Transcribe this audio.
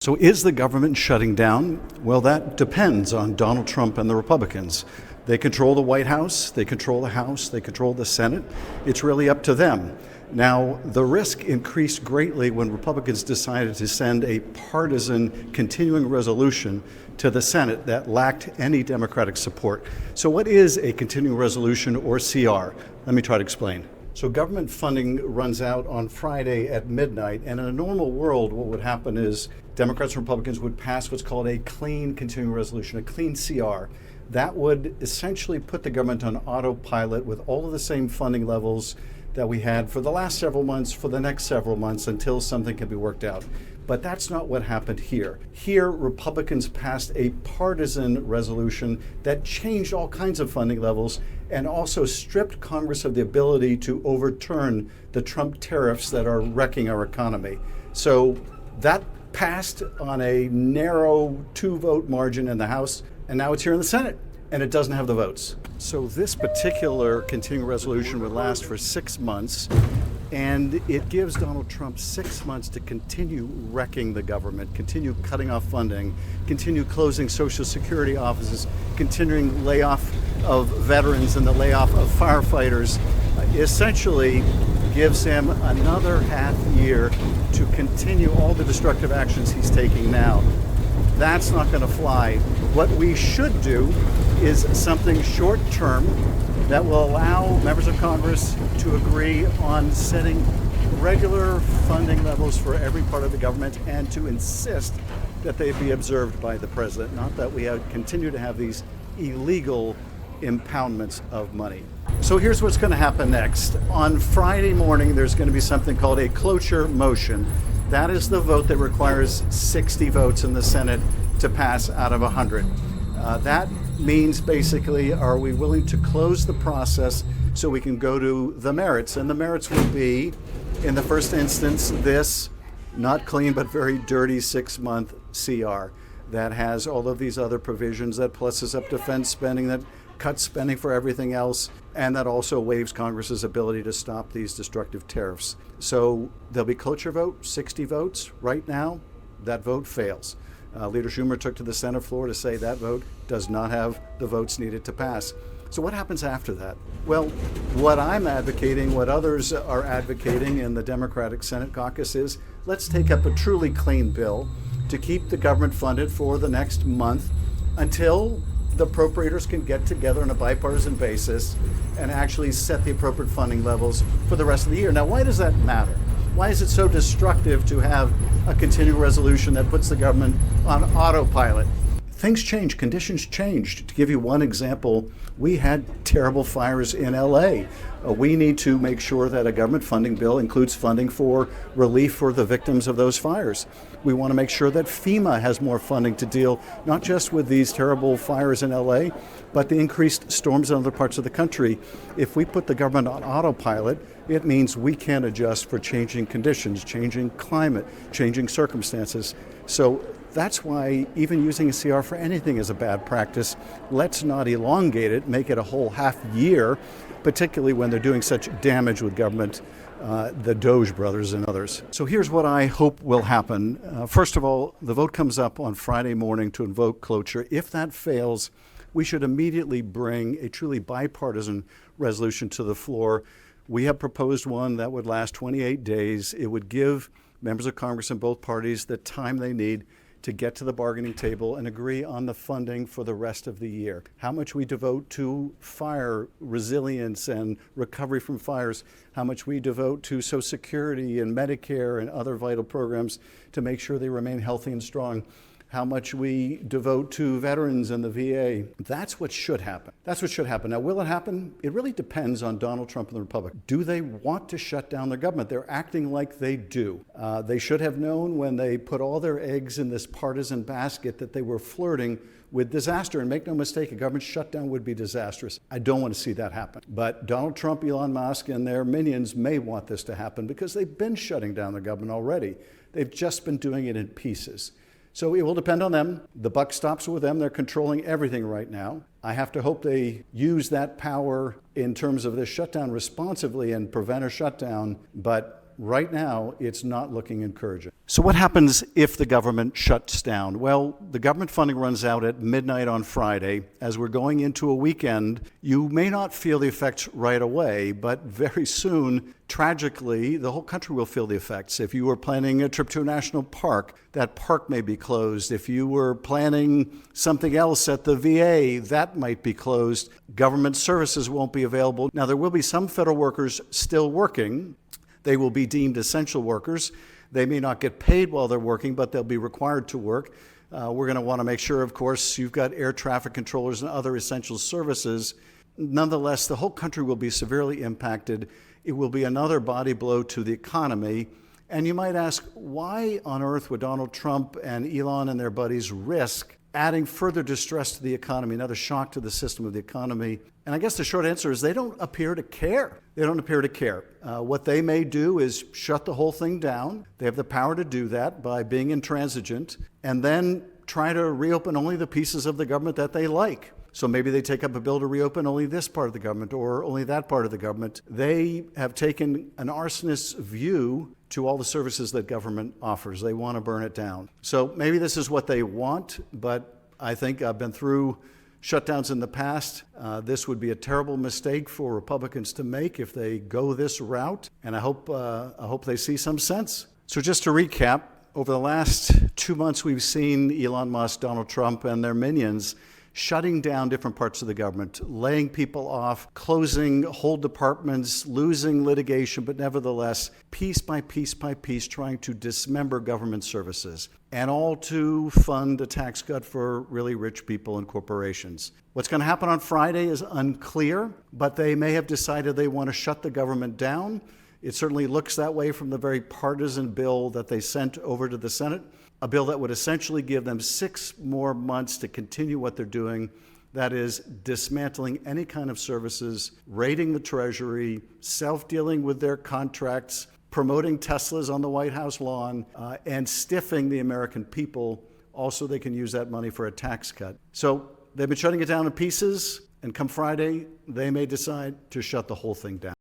So is the government shutting down? Well, that depends on Donald Trump and the Republicans. They control the White House, they control the House, they control the Senate. It's really up to them. Now, the risk increased greatly when Republicans decided to send a partisan continuing resolution to the Senate that lacked any Democratic support. So what is a continuing resolution, or CR? Let me try to explain. So government funding runs out on Friday at midnight, and in a normal world, what would happen is Democrats and Republicans would pass what's called a clean continuing resolution, a clean CR. That would essentially put the government on autopilot with all of the same funding levels that we had for the last several months, for the next several months, until something can be worked out. But that's not what happened here. Here, Republicans passed a partisan resolution that changed all kinds of funding levels and also stripped Congress of the ability to overturn the Trump tariffs that are wrecking our economy. So that passed on a narrow 2-vote margin in the House, and now it's here in the Senate, and it doesn't have the votes. So this particular continuing resolution would last for 6 months, and it gives Donald Trump 6 months to continue wrecking the government, continue cutting off funding, continue closing Social Security offices, continuing layoff of veterans and the layoff of firefighters. Essentially gives him another half year to continue all the destructive actions he's taking now. That's not going to fly. What we should do is something short term that will allow members of Congress to agree on setting regular funding levels for every part of the government and to insist that they be observed by the president, not that we continue to have these illegal impoundments of money. So here's what's going to happen next. On Friday morning, there's going to be something called a cloture motion. That is the vote that requires 60 votes in the Senate to pass out of 100. That means basically, are we willing to close the process so we can go to the merits? And the merits will be, in the first instance, this not clean but very dirty 6-month CR that has all of these other provisions that pluses up defense spending, that cuts spending for everything else, and that also waives Congress's ability to stop these destructive tariffs. So there'll be cloture vote, 60 votes. Right now, that vote fails. Leader Schumer took to the Senate floor to say that vote does not have the votes needed to pass. So what happens after that? Well, what I'm advocating, what others are advocating in the Democratic Senate caucus is, let's take up a truly clean bill to keep the government funded for the next month until the appropriators can get together on a bipartisan basis and actually set the appropriate funding levels for the rest of the year. Now, why does that matter? Why is it so destructive to have a continuing resolution that puts the government on autopilot? Things change, conditions changed. To give you one example, we had terrible fires in LA. We need to make sure that a government funding bill includes funding for relief for the victims of those fires. We want to make sure that FEMA has more funding to deal not just with these terrible fires in LA, but the increased storms in other parts of the country. If we put the government on autopilot, it means we can't adjust for changing conditions, changing climate, changing circumstances. So that's why even using a CR for anything is a bad practice. Let's not elongate it, make it a whole half year, particularly when they're doing such damage with government, the Doge brothers and others. So here's what I hope will happen. First of all, the vote comes up on Friday morning to invoke cloture. If that fails, we should immediately bring a truly bipartisan resolution to the floor. We have proposed one that would last 28 days. It would give members of Congress in both parties the time they need to get to the bargaining table and agree on the funding for the rest of the year. How much we devote to fire resilience and recovery from fires, how much we devote to Social Security and Medicare and other vital programs to make sure they remain healthy and strong, how much we devote to veterans and the VA. That's what should happen. That's what should happen. Now, will it happen? It really depends on Donald Trump and the Republicans. Do they want to shut down their government? They're acting like they do. They should have known when they put all their eggs in this partisan basket that they were flirting with disaster. And make no mistake, a government shutdown would be disastrous. I don't want to see that happen. But Donald Trump, Elon Musk, and their minions may want this to happen because they've been shutting down the government already. They've just been doing it in pieces. So it will depend on them. The buck stops with them. They're controlling everything right now. I have to hope they use that power in terms of this shutdown responsively and prevent a shutdown, but right now, it's not looking encouraging. So what happens if the government shuts down? Well, the government funding runs out at midnight on Friday. As we're going into a weekend, you may not feel the effects right away, but very soon, tragically, the whole country will feel the effects. If you were planning a trip to a national park, that park may be closed. If you were planning something else at the VA, that might be closed. Government services won't be available. Now, there will be some federal workers still working. They will be deemed essential workers. They may not get paid while they're working, but they'll be required to work. We're going to want to make sure, of course, you've got air traffic controllers and other essential services. Nonetheless, the whole country will be severely impacted. It will be another body blow to the economy. And you might ask, why on earth would Donald Trump and Elon and their buddies risk adding further distress to the economy, another shock to the system of the economy? And I guess the short answer is they don't appear to care. They don't appear to care. What they may do is shut the whole thing down. They have the power to do that by being intransigent, and then try to reopen only the pieces of the government that they like. So maybe they take up a bill to reopen only this part of the government or only that part of the government. They have taken an arsonist's view to all the services that government offers. They want to burn it down. So maybe this is what they want, but I think I've been through shutdowns in the past. This would be a terrible mistake for Republicans to make if they go this route, and I hope they see some sense. So just to recap, over the last 2 months, we've seen Elon Musk, Donald Trump, and their minions shutting down different parts of the government, laying people off, closing whole departments, losing litigation, but nevertheless, piece by piece by piece, trying to dismember government services, and all to fund a tax cut for really rich people and corporations. What's going to happen on Friday is unclear, but they may have decided they want to shut the government down. It certainly looks that way from the very partisan bill that they sent over to the Senate, a bill that would essentially give them 6 more months to continue what they're doing. That is, dismantling any kind of services, raiding the Treasury, self-dealing with their contracts, promoting Teslas on the White House lawn, and stiffing the American people. Also, they can use that money for a tax cut. So they've been shutting it down in pieces, and come Friday, they may decide to shut the whole thing down.